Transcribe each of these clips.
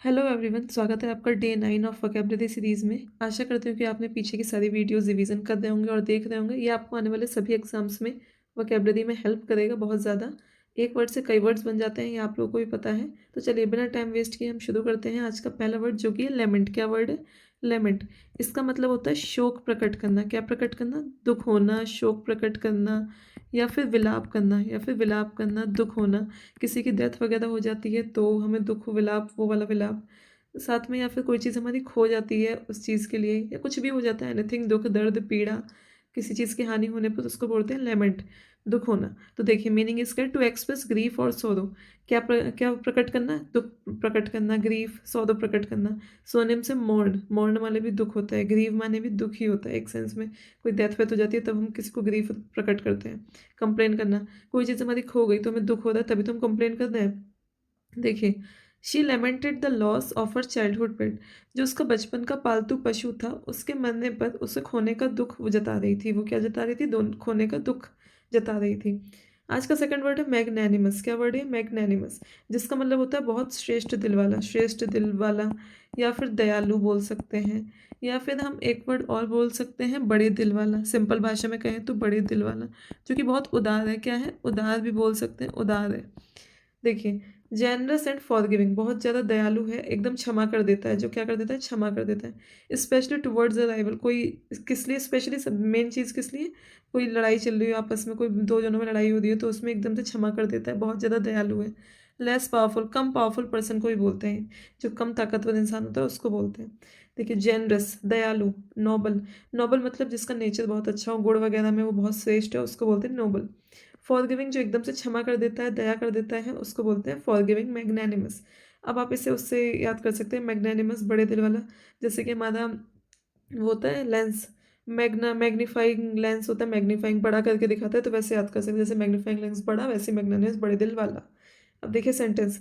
Hello everyone, स्वागत है आपका डे 9 ऑफ वोकैबुलरी सीरीज़ में। आशा करती हूँ कि आपने पीछे की सारी वीडियोस रिवीजन कर रहे होंगे और देख रहे होंगे। ये आपको आने वाले सभी एग्जाम्स में वोकैबुलरी में हेल्प करेगा बहुत ज़्यादा। एक वर्ड से कई वर्ड्स बन जाते हैं, ये आप लोगों को भी पता है। तो चलिए बिना टाइम वेस्ट किए हम शुरू करते हैं। आज का पहला वर्ड जो कि है लेमेंट। क्या वर्ड है? लेमेंट। इसका मतलब होता है शोक प्रकट करना। क्या प्रकट करना? दुख होना, शोक प्रकट करना, या फिर विलाप करना, या फिर विलाप करना, दुख होना। किसी की डेथ वगैरह हो जाती है तो हमें दुख, विलाप, वो वाला विलाप साथ में, या फिर कोई चीज़ हमारी खो जाती है उस चीज़ के लिए, या कुछ भी हो जाता है, एनीथिंग, दुख, दर्द, पीड़ा, किसी चीज़ की हानि होने पर उसको बोलते हैं लेमेंट, दुख होना। तो देखिए मीनिंग इसका टू एक्सप्रेस ग्रीफ और सोरो। क्या प्रकट करना? दुख प्रकट करना, ग्रीफ, सोरो प्रकट करना। सोनिम से मोर्न, मोर्न वाले भी दुख होता है, ग्रीव माने भी दुख ही होता है एक सेंस में। कोई डेथ वेथ हो जाती है तब हम किसी को ग्रीफ प्रकट करते हैं। कंप्लेन करना, कोई चीज़ हमारी खो गई तो हमें दुख हो रहा है तभी तो हम कंप्लेन करते हैं। देखिए, she lamented the loss of her childhood pet. जो उसका बचपन का पालतू पशु था, उसके मरने पर उसे खोने का दुख वो जता रही थी। वो क्या जता रही थी? दोनों खोने का दुख जता रही थी। आज का सेकंड वर्ड है मैग्नैनिमस। क्या वर्ड है? मैग्नैनिमस, जिसका मतलब होता है बहुत श्रेष्ठ दिल वाला, श्रेष्ठ दिल वाला, या फिर दयालु बोल सकते हैं, या फिर हम एक वर्ड और बोल सकते हैं बड़े दिल वाला। सिंपल भाषा में कहें तो बड़े दिल वाला, जो कि बहुत उदार है। क्या है? उदार भी बोल सकते हैं, उदार है। देखिए, जेनरस एंड फॉरगिविंग, बहुत ज़्यादा दयालु है, एकदम क्षमा कर देता है। जो क्या कर देता है? क्षमा कर देता है। स्पेशली टुवर्ड्स द राइवल, कोई, किस लिए स्पेशली? सब मेन चीज़ किस लिए? कोई लड़ाई चल रही हो आपस में, कोई दो जनों में लड़ाई हो रही है तो उसमें एकदम से क्षमा कर देता है, बहुत ज़्यादा दयालु है। लेस पावरफुल, कम पावरफुल पर्सन को भी बोलते हैं, जो कम ताकतवर इंसान होता है उसको बोलते हैं। देखिए, जेनरस, दयालु, नोबल, नोबल मतलब जिसका नेचर बहुत अच्छा हो, गुण वगैरह में वो बहुत श्रेष्ठ है, उसको बोलते हैं नोबल। फॉरगिविंग, जो एकदम से क्षमा कर देता है, दया कर देता है, उसको बोलते हैं फॉरगिविंग। मैग्नैनिमस, अब आप इसे उससे याद कर सकते हैं, मैग्नैनिमस, बड़े दिल वाला। जैसे कि हमारा वो होता है लेंस, मैग्नीफाइंग लेंस होता है, मैग्नीफाइंग बड़ा करके दिखाता है, तो वैसे याद कर सकते हैं, जैसे मैग्नीफाइंग लेंस बड़ा, वैसे मैग्नानिमस बड़े दिल वाला। अब देखिए sentence,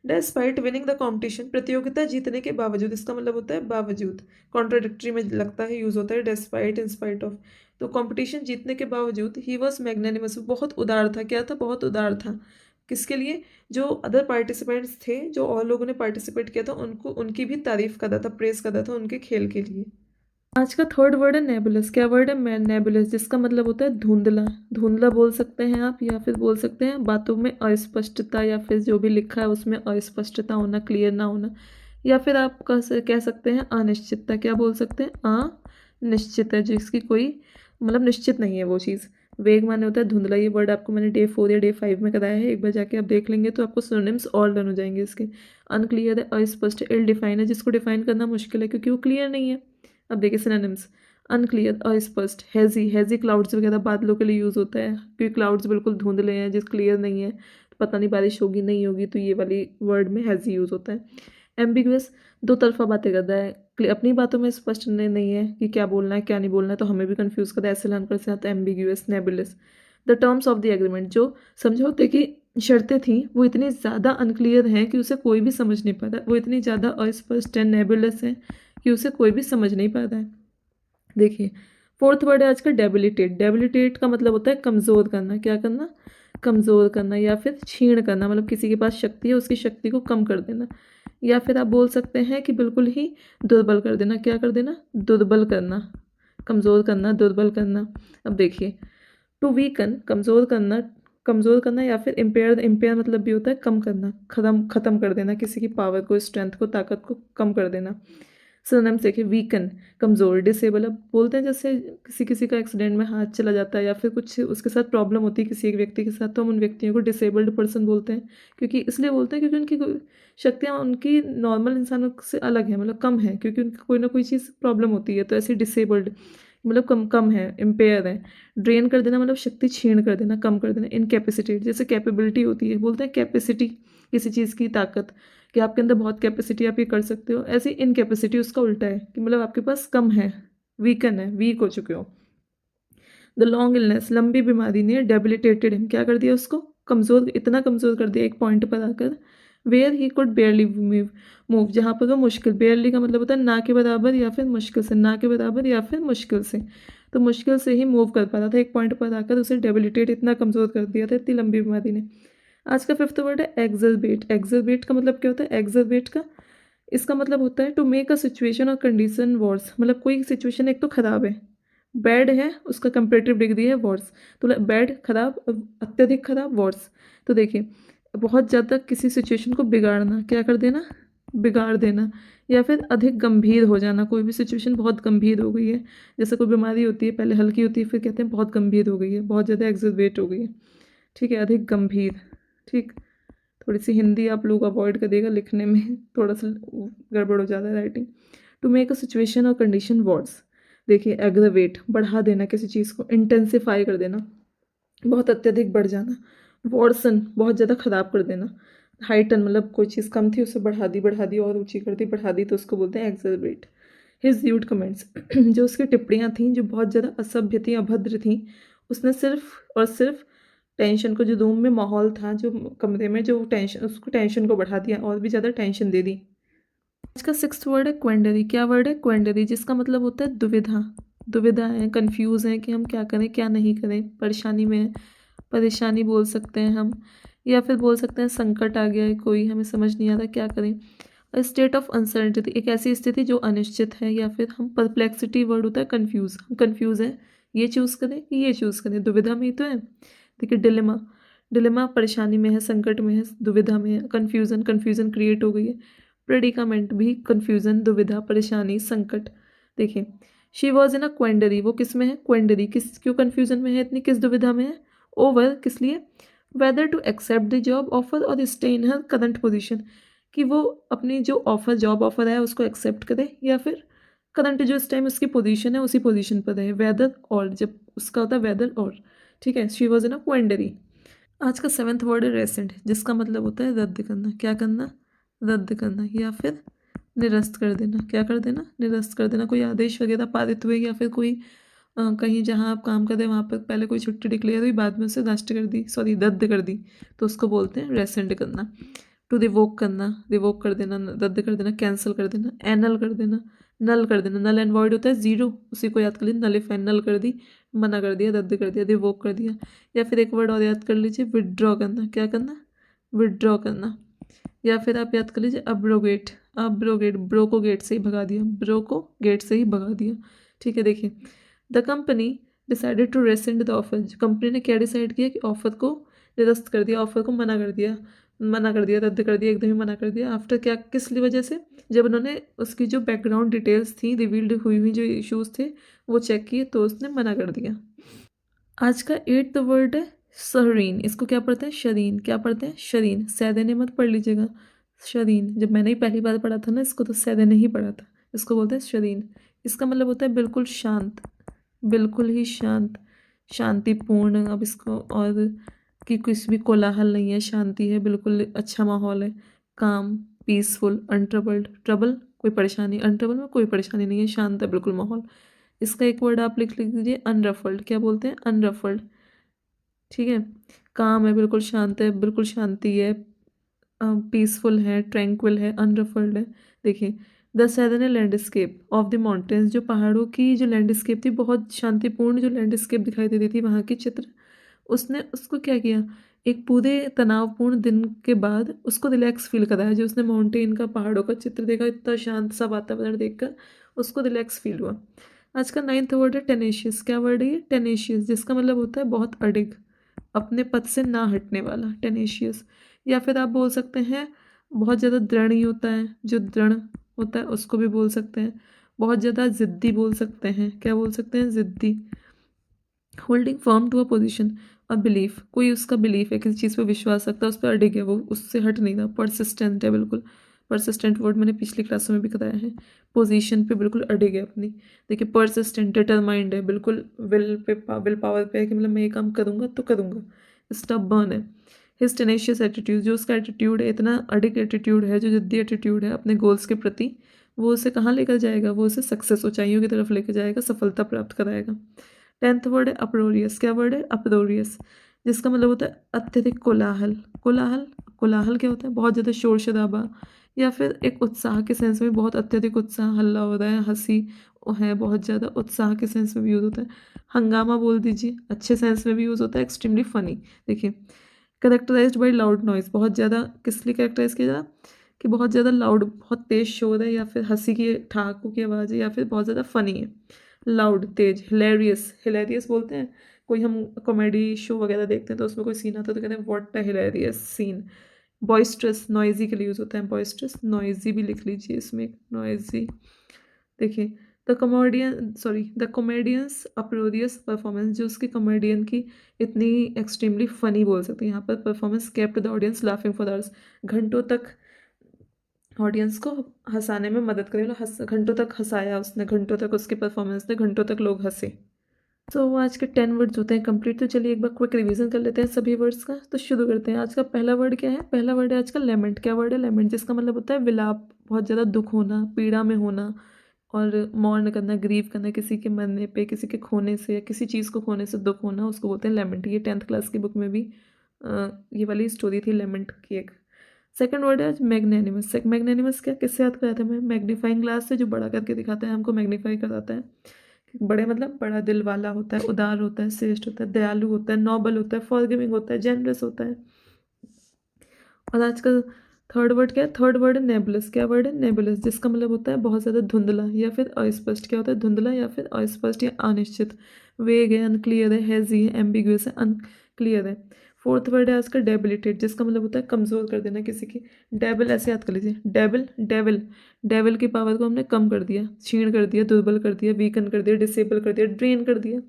despite winning the competition, प्रतियोगिता जीतने के बावजूद। इसका मतलब होता है बावजूद, कॉन्ट्राडिक्टरी में लगता है, यूज होता है डेस्पाइट, इन स्पाइट ऑफ। तो कंपटीशन जीतने के बावजूद ही वॉज मैग्नानिमस, बहुत उदार था। क्या था? बहुत उदार था। किसके लिए? जो अदर पार्टिसिपेंट्स थे, जो और लोगों ने पार्टिसिपेट किया था, उनको, उनकी भी तारीफ कर रहा था, प्रेस कर रहा था उनके खेल के लिए। आज का थर्ड वर्ड है नेबुलस। क्या वर्ड है? नेबुलस, जिसका मतलब होता है धुंधला। धुंधला बोल सकते हैं आप, या फिर बोल सकते हैं बातों में अस्पष्टता, या फिर जो भी लिखा है उसमें अस्पष्टता होना, क्लियर ना होना, या फिर आप कह सकते हैं अनिश्चितता। क्या बोल सकते हैं? अनिश्चित है, जिसकी कोई मतलब निश्चित नहीं है वो चीज़। वेग माने होता है धुंधला। ये वर्ड आपको मैंने डे 4 या डे 5 में कराया है, एक बार जाके आप देख लेंगे तो आपको सिनोनिम्स और लर्न हो जाएंगे इसके। अनक्लियर है, अस्पष्ट, इल डिफाइन है, जिसको डिफाइन करना मुश्किल है क्योंकि वो क्लियर नहीं है। अब देखिए सिनोनिम्स, अनक्लियर, अस्पष्ट, हैजी, हैजी क्लाउड्स वगैरह बादलों के लिए यूज़ होता है, क्योंकि क्लाउड्स बिल्कुल धुंधले हैं, जिस क्लियर नहीं है, तो पता नहीं बारिश होगी नहीं होगी, तो ये वाली वर्ड में हैजी यूज़ होता है। एम्बिगुअस, दो तरफा बातें करता है, अपनी बातों में स्पष्ट नहीं है कि क्या बोलना है क्या नहीं बोलना है, तो हमें भी कंफ्यूज करता है, ऐसे लर्न कर सकते हैं। Ambiguous, नेबुलस। The terms of the agreement, जो समझौते की शर्तें थी वो इतनी ज़्यादा अनक्लियर हैं कि उसे कोई भी समझ नहीं पाता, वो इतनी ज़्यादा अस्पष्ट है, नेबुलस है, कि उसे कोई भी समझ नहीं पाता है। देखिए, फोर्थ वर्ड है आज का डेबिलिटेट। डेबिलिटेट का मतलब होता है कमज़ोर करना। क्या करना? कमज़ोर करना, या फिर छीण करना, मतलब किसी के पास शक्ति है उसकी शक्ति को कम कर देना, या फिर आप बोल सकते हैं कि बिल्कुल ही दुर्बल कर देना। क्या कर देना? दुर्बल करना, कमज़ोर करना, दुर्बल करना। अब देखिए, टू वीकन, कमज़ोर करना, कमज़ोर करना, या फिर इम्पेयर, इम्पेयर मतलब भी होता है कम करना, ख़त्म कर देना, किसी की पावर को, स्ट्रेंथ को, ताकत को कम कर देना। सिनोनिम्स देखिए, वीकन, कमज़ोर, डिसेबल। अब बोलते हैं जैसे किसी किसी का एक्सीडेंट में हाथ चला जाता है, या फिर कुछ उसके साथ प्रॉब्लम होती है किसी एक व्यक्ति के साथ, तो हम उन व्यक्तियों को डिसेबल्ड पर्सन बोलते हैं। क्योंकि इसलिए बोलते हैं क्योंकि उनकी शक्तियाँ उनकी नॉर्मल इंसानों से अलग है, मतलब कम है, क्योंकि उनकी कोई ना कोई चीज़ प्रॉब्लम होती है, तो ऐसे डिसेबल्ड मतलब कम कम है, इम्पेयर है। ड्रेन कर देना मतलब शक्ति छीण कर देना, कम कर देना। इनकैपेसिटेट, जैसे कैपेबिलिटी होती है, बोलते हैं कैपेसिटी, किसी चीज़ की ताकत, कि आपके अंदर बहुत कैपेसिटी, आप ये कर सकते हो, ऐसी इनकैपेसिटी उसका उल्टा है, कि मतलब आपके पास कम है, वीकन है, वीक हो चुके हो। द लॉन्ग इलनेस, लंबी बीमारी ने डेबिलिटेटेड हिम, क्या कर दिया उसको? कमज़ोर, इतना कमज़ोर कर दिया एक पॉइंट पर आकर। Where he could barely move, move, जहाँ पर वो मुश्किल, बेयरली का मतलब होता है ना के बराबर, या फिर मुश्किल से, ना के बराबर या फिर मुश्किल से, तो मुश्किल से ही मूव कर पा रहा था, एक पॉइंट पर आकर उसे डेबिलिटेट, इतना कमज़ोर कर दिया था इतनी लंबी बीमारी ने। आज का फिफ्थ वर्ड है एग्जर्बेट। एग्जर्बेट का मतलब क्या होता है? एग्जर्बेट का इसका मतलब होता है टू मेक अ सिचुएशन और कंडीशन वर्स, मतलब कोई सिचुएशन एक तो ख़राब है, बैड है, उसका कंपेरेटिव डिग्री है वर्स। तो बैड खराब, अत्यधिक खराब, वर्स। तो देखिए, बहुत ज़्यादा किसी सिचुएशन को बिगाड़ना, क्या कर देना, बिगाड़ देना, या फिर अधिक गंभीर हो जाना, कोई भी सिचुएशन बहुत गंभीर हो गई है, जैसे कोई बीमारी होती है, पहले हल्की होती है, फिर कहते हैं बहुत गंभीर हो गई है, बहुत ज़्यादा एग्जर्वेट हो गई है, ठीक है, अधिक गंभीर। ठीक, थोड़ी सी हिंदी आप लोग अवॉइड करिएगा, लिखने में थोड़ा सा गड़बड़ हो जाता है writing. To make a situation और कंडीशन वर्स, देखिए एग्रवेट, बढ़ा देना किसी चीज़ को, इंटेंसिफाई कर देना, बहुत अत्यधिक बढ़ जाना, वर्सन, बहुत ज़्यादा ख़राब कर देना, हाइटन, मतलब कोई चीज़ कम थी उसे बढ़ा दी और ऊंची कर दी, बढ़ा दी, तो उसको बोलते हैं एग्जर्वेट। हिज यूड कमेंट्स, जो उसकी टिप्पणियाँ थीं जो बहुत ज़्यादा असभ्य थी, अभद्र थीं, उसने सिर्फ और सिर्फ टेंशन को, जो रूम में माहौल था, जो कमरे में जो टेंशन, उसको टेंशन को बढ़ा दिया और भी ज़्यादा टेंशन दे दी। आज का 6th वर्ड है क्वेंडरी। क्या वर्ड है, क्वेंडरी, जिसका मतलब होता है दुविधा। दुविधा है, कंफ्यूज है कि हम क्या करें क्या नहीं करें, परेशानी में है, परेशानी बोल सकते हैं हम, या फिर बोल सकते हैं संकट आ गया है कोई, हमें समझ नहीं आ रहा क्या करें। स्टेट ऑफ अनसर्टिनिटी, एक ऐसी स्थिति जो अनिश्चित है, या फिर हम परप्लेक्सिटी वर्ड होता है कन्फ्यूज़, हम कन्फ्यूज़ हैं, ये चूज़ करें कि ये चूज़ करें, दुविधा में ही तो है। देखिए डिलेमा, डिलेमा परेशानी में है, संकट में है, दुविधा में है। कन्फ्यूज़न, कन्फ्यूज़न क्रिएट हो गई है। प्रेडिकामेंट भी कन्फ्यूज़न, दुविधा, परेशानी, संकट। देखिए, शी वॉज इन अ क्वेंडरी, वो किस में है, क्वेंडरी, किस, क्यों कन्फ्यूज़न में है इतनी, किस दुविधा में है, ओवर, किस लिए, whether to accept the job offer और stay in her current position, कि वो अपनी जो ऑफर, जॉब ऑफर है उसको एक्सेप्ट करे, या फिर करंट जो इस टाइम उसकी पोजीशन है उसी पोजीशन पर रहे, वेदर और, जब उसका होता है वेदर और, ठीक है। शी वॉज इन अ क्वेंडरी। आज का 7th वर्ड है रेसेंट, जिसका मतलब होता है रद्द करना, क्या करना, रद्द करना, या फिर निरस्त कर देना, क्या कर देना, निरस्त कर देना। कोई आदेश वगैरह पारित हुए, या फिर कोई कहीं जहाँ आप काम करते हैं वहाँ पर पहले कोई छुट्टी डिक्लेयर हुई, बाद में उसे नष्ट कर दी, सॉरी रद्द कर दी, तो उसको बोलते हैं रेसेंट करना। टू रिवोक करना, रिवोक कर देना, रद्द कर देना, कैंसिल कर देना, एनल कर देना, नल कर देना। नल एंड वॉइड होता है जीरो, उसी को याद कर लीजिए, नलिफाई, नल कर दी, मना कर दिया, रद्द कर दिया, रिवोक कर दिया। या फिर एक वर्ड और याद कर लीजिए, विदड्रॉ करना, क्या करना, विदड्रॉ करना। या फिर आप याद कर लीजिए अब्रोगेट, अब्रोगेट, ब्रो को गेट से ही भगा दिया, ब्रो को गेट से ही भगा दिया, ठीक है। देखिए, the company decided to rescind the offer, company ने क्या डिसाइड किया कि ऑफर को निरस्त कर दिया, ऑफर को मना कर दिया, मना कर दिया, रद्द कर दिया, एकदम ही मना कर दिया। आफ्टर क्या, किस वजह से, जब उन्होंने उसकी जो बैकग्राउंड डिटेल्स थी, रिवील्ड हुई हुई जो इश्यूज थे वो चेक किए, तो उसने मना कर दिया। आज का 8th वर्ड है शरीन, इसको क्या पढ़ते हैं, शरीन, क्या पढ़ते हैं, शरीन, सैदे ने मत पढ़ लीजिएगा, शरीन, जब मैंने ही पहली बार पढ़ा था ना इसको, तो सैदे ने ही पढ़ा था, इसको बोलते हैं शरीन। इसका मतलब होता है बिल्कुल शांत, बिल्कुल ही शांत, शांतिपूर्ण। अब इसको और कि कुछ भी कोलाहल नहीं है, शांति है, बिल्कुल अच्छा माहौल है, काम, पीसफुल, अनट्रबल्ड, ट्रबल कोई परेशानी, अनट्रबल में कोई परेशानी नहीं है, शांत है बिल्कुल माहौल। इसका एक वर्ड आप लिख लीजिए अनरफल्ड, क्या बोलते हैं, अनरफल्ड, ठीक है। काम है, बिल्कुल शांत है, बिल्कुल शांति है, पीसफुल है, ट्रैंक्विल है, अनरफल्ड है। देखिए, the southern landscape of the mountains, जो पहाड़ों की जो लैंडस्केप थी, बहुत शांतिपूर्ण जो लैंडस्केप दिखाई देती थी, वहाँ की चित्र, उसने उसको क्या किया, एक पूरे तनावपूर्ण दिन के बाद उसको रिलैक्स फील कराया, जो उसने माउंटेन का, पहाड़ों का चित्र देखा, इतना शांत सा वातावरण देखकर उसको रिलैक्स फील हुआ। आज का 9th वर्ड है टेनेशियस, क्या वर्ड है ये, टेनेशियस, जिसका मतलब होता है बहुत अडिग, अपने पद से ना हटने वाला, टेनेशियस। या फिर आप बोल सकते हैं बहुत ज़्यादा दृढ़ ही होता है, जो दृढ़ होता है उसको भी बोल सकते हैं। बहुत ज़्यादा ज़िद्दी बोल सकते हैं, क्या बोल सकते हैं, ज़िद्दी। Holding firm to a position, a belief, कोई उसका बिलीफ है, किसी चीज़ पे विश्वास रखता है, उस पर अडिग है, वो उससे हट नहीं रहा, परसिस्टेंट है बिल्कुल। परसिस्टेंट वर्ड मैंने पिछली क्लासों में भी बताया है। पोजीशन पे बिल्कुल अडिग है अपनी। देखिए, परसिस्टेंट, डिटरमाइंड है, बिल्कुल विल पे, विल पावर पे है कि मतलब मैं ये काम करूँगा तो करूँगा। स्टबर्न है। हिज टेनेशियस एटीट्यूड, जो उसका एटीट्यूड है, इतना अडिग एटीट्यूड है, जो जिद्दी एटीट्यूड है अपने गोल्स के प्रति, वो उसे कहाँ लेकर जाएगा, वो उसे सक्सेस, ऊंचाइयों की तरफ लेकर जाएगा, सफलता प्राप्त कराएगा। 10th वर्ड है अप्रोरियस, क्या वर्ड है, अप्रोरियस, जिसका मतलब होता है अत्यधिक कोलाहल। कोलाहल, कोलाहल क्या होता है, बहुत ज़्यादा शोर शराबा, या फिर एक उत्साह के सेंस में, बहुत अत्यधिक उत्साह, हल्ला हो रहा है, हंसी है, बहुत ज़्यादा उत्साह के सेंस में भी यूज़ होता है। हंगामा बोल दीजिए, अच्छे सेंस में भी यूज़ होता है, एक्सट्रीमली फनी। देखिए, करेक्टराइज्ड बाई लाउड नॉइज, बहुत ज़्यादा किस लिए कैरेक्टराइज किया जाता, कि बहुत ज़्यादा लाउड, बहुत तेज़ शोर है, या फिर हंसी की ठहाकों की आवाज़ है, या फिर बहुत ज़्यादा फ़नी है। लाउड, तेज, हिलेरियस, हिलेरियस बोलते हैं, कोई हम कॉमेडी शो वगैरह देखते हैं तो उसमें कोई सीन आता है तो कहते हैं what a hilarious scene. Boisterous, noisy के लिए यूज़ होता है बॉइस्ट्रस, नॉइज़ी भी लिख लीजिए इसमें, नॉइज़ी। देखिए, द कॉमेडियंस अपरोरियस परफॉर्मेंस, जो उसकी कॉमेडियन की इतनी एक्सट्रीमली फ़नी बोल सकते हैं यहाँ पर performance, kept the audience laughing for hours, घंटों तक ऑडियंस को हँसाने में मदद करी, मतलब घंटों तक हँसाया उसने, घंटों तक उसकी परफॉर्मेंस ने, घंटों तक लोग हँसे। तो वो आज के 10 वर्ड्स होते हैं कंप्लीट। तो चलिए एक बार क्विक रिवीजन कर लेते हैं सभी वर्ड्स का। तो शुरू करते हैं। आज का पहला वर्ड क्या है? पहला वर्ड है आज का लेमेंट। क्या वर्ड है? लेमेंट, जिसका मतलब होता है विलाप, बहुत ज़्यादा दुख होना, पीड़ा में होना, और मौन करना, ग्रीव करना, किसी के मरने पे, किसी के खोने से या किसी चीज़ को खोने से दुख होना, उसको बोलते हैं लेमेंट। ये 10th क्लास की बुक में भी ये वाली स्टोरी थी लेमेंट की एक। सेकंड वर्ड है आज मैग्नेनिमस। मैग्नेनिमस क्या, किससे याद कराया था मैं? मैग्नीफाइंग ग्लास से, जो बड़ा करके दिखाता है, हमको मैग्नीफाई कराता है। बड़े मतलब बड़ा दिल वाला होता है, उदार होता है, श्रेष्ठ होता है, दयालु होता है, नोबल होता है, फॉरगिविंग होता है, जेनरस होता है। और आज का थर्ड वर्ड क्या है? थर्ड वर्ड है नेबुलस। क्या वर्ड है? नेबुलस, जिसका मतलब होता है बहुत ज़्यादा धुंधला या फिर अस्पष्ट। क्या होता है? धुंधला या फिर अस्पष्ट या अनिश्चित। वेग है, अनक्लियर है, हैजी है, एम्बिगुअस है, अनक्लियर है। फोर्थ वर्ड है आज का डेबिलिटेट, जिसका मतलब होता है कमज़ोर कर देना किसी की। डेबिल ऐसे याद कर लीजिए, डेबिल, डेविल, डेविल की पावर को हमने कम कर दिया, छीण कर दिया, दुर्बल कर दिया, वीकन कर दिया, डिसेबल कर दिया, ड्रेन कर दिया।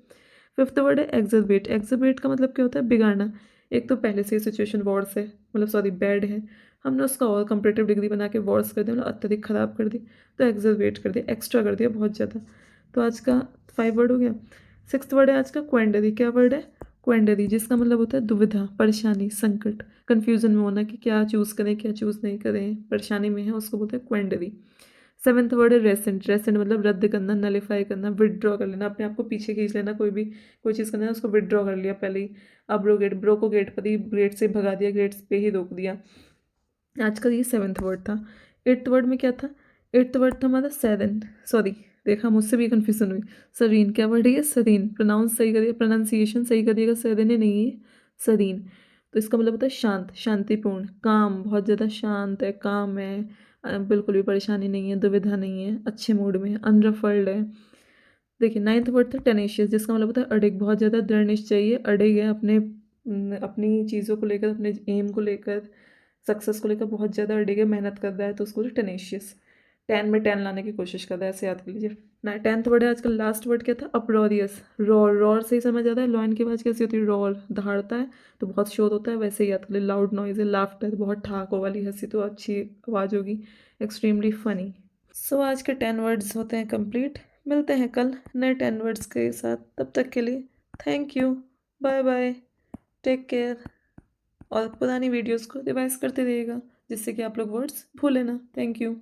फिफ्थ वर्ड है एग्जर्बेट। एग्जर्बेट का मतलब क्या होता है? बिगाड़ना। एक तो पहले से ही सिचुएशन वॉर्स है, मतलब सॉरी बैड है, हमने उसका और कंपरेटिव डिग्री बना के वॉर्स कर दिया, मतलब अत्यधिक खराब कर दी, तो एग्जर्बेट कर दिया, एक्स्ट्रा कर दिया बहुत ज़्यादा। तो आज का 5 वर्ड हो गया। सिक्स्थ वर्ड है आज का क्वेंडरी। क्या वर्ड है? क्वेंडरी, जिसका मतलब होता है दुविधा, परेशानी, संकट, कन्फ्यूजन में होना कि क्या चूज़ करें क्या चूज़ नहीं करें, परेशानी में है, उसको बोलते हैं क्वेंडरी। सेवन्थ वर्ड है रेसेंट। रेसेंट मतलब रद्द करना, नलीफाई करना, विदड्रॉ कर लेना, अपने आप को पीछे खींच लेना, कोई चीज़ करना है उसको विदड्रॉ कर लिया पहले ही। अब्रोगेट, ब्रो को गेट पर ही, गेट से भगा दिया, गेट पे ही रोक दिया। आज का ये सेवन्थ वर्ड था। एट्थ वर्ड में क्या था? एट्थ वर्ड था हमारा सेरेन, सॉरी, देखा मुझसे भी कन्फ्यूजन हुई। सरीन, क्या वर्ड है ये? सरीन, प्रोनाउंस सही करिए, प्रोनाउंसिएशन सही करिएगा, सरेन नहीं है, सरीन। तो इसका मतलब होता है शांत, शांतिपूर्ण, काम, बहुत ज़्यादा शांत है, काम है, बिल्कुल भी परेशानी नहीं है, दुविधा नहीं है, अच्छे मूड में है, अनरफल्ड है। देखिए नाइन्थ वर्ड था टेनेशियस, जिसका मतलब होता है अडिग, बहुत ज़्यादा दृढ़ निश्चयी है, अडिग है अपने अपनी चीज़ों को लेकर, अपने एम को लेकर, सक्सेस को लेकर बहुत ज़्यादा अडिग है, मेहनत कर रहा है, तो उसको टेनेशियस। 10 में 10 लाने की कोशिश कर रहा है, ऐसे याद कर लीजिए ना। 10th वर्ड है आजकल लास्ट वर्ड क्या था? अपरोरियस। रॉर, रॉर से ही समझ आता है लॉयन की आवाज़ कैसी होती है? रॉर, दहाड़ता है तो बहुत शोर होता है, वैसे ही याद कर लीजिए। लाउड नॉइज है, लाफ्टर, बहुत ठहाकों वाली हंसी, तो अच्छी आवाज़ होगी, एक्सट्रीमली फनी। सो आज के 10 वर्ड्स होते हैं कंप्लीट। मिलते हैं कल नए 10 वर्ड्स के साथ, तब तक के लिए thank you, bye bye, take care. और पुरानी वीडियोस को रिवाइज करते रहिएगा, जिससे कि आप लोग वर्ड्स भूलें ना। Thank you.